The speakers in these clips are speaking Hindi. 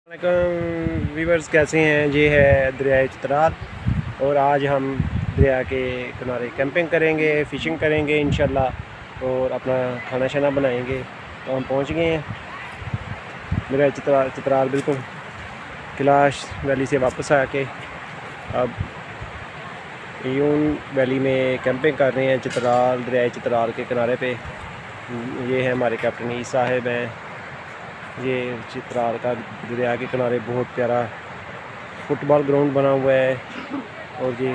व्यूवर्स कैसे हैं। ये है दरियाए चित्राल और आज हम दरिया के किनारे कैंपिंग करेंगे, फ़िशिंग करेंगे इंशाल्लाह और अपना खाना शाना बनाएंगे। तो हम पहुंच गए हैं दरियाए चित्राल बिल्कुल कैलाश वैली से वापस आके अब यून वैली में कैंपिंग कर रहे हैं दरियाए चित्राल के किनारे पे। ये है हमारे कैप्टन ईसा साहब हैं। ये चित्राल का दरिया के किनारे बहुत प्यारा फुटबॉल ग्राउंड बना हुआ है और ये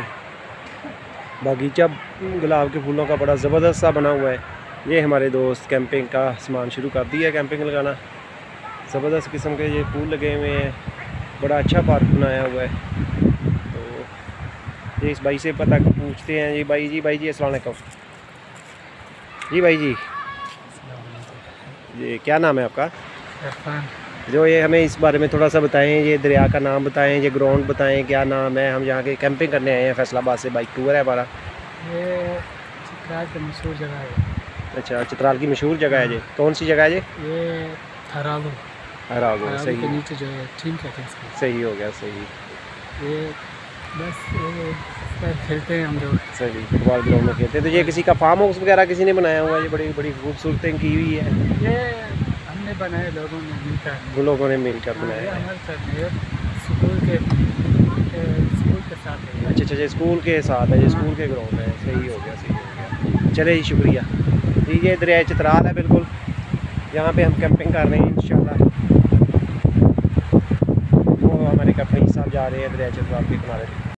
बागीचा गुलाब के फूलों का बड़ा ज़बरदस्त सा बना हुआ है। ये हमारे दोस्त कैंपिंग का सामान शुरू कर दिया है, कैंपिंग लगाना। ज़बरदस्त किस्म के ये फूल लगे हुए हैं, बड़ा अच्छा पार्क बनाया हुआ है। तो ये इस भाई से पता पूछते हैं। जी भाई जी अस्सलाम वालेकुम। जी भाई जी, ये क्या नाम है आपका? जो ये हमें इस बारे में थोड़ा सा बताएं, ये दरिया का नाम बताएं, ये ग्राउंड बताएं, क्या नाम है। हम यहाँ के कैंपिंग करने आए हैं, फैसलाबाद से बाइक टूर है हमारा। ये चित्राल की मशहूर जगह है। अच्छा, चित्राल की मशहूर जगह है जी। कौन सी जगह है जी? ये थरागो सही के नीचे जो है टीम कहते हैं इसको। सही हो गया, सही। ये बस ये खेलते हैं हम लोग। सही, फुटबॉल ग्राउंड में खेलते हैं। तो ये किसी का फार्म हाउस वगैरह किसी ने बनाया हुआ है? ये बड़ी बड़ी खूबसूरतें की हुई है। ये हमने बनाए, लोगों ने मिलकर। लोगों ने मिलकर बनाया है। हमारे साथ स्कूल के साथ है। अच्छा, स्कूल के साथ है, ये स्कूल के ग्राउंड है। सही हो गया। चले जी, शुक्रिया जी। ये दरिया चित्राल है बिल्कुल, यहाँ पे हम कैंपिंग कर रहे हैं इंशाल्लाह। वो हमारे कैप्टन साहब जा रहे हैं दरिया चित्राल के किनारे पे।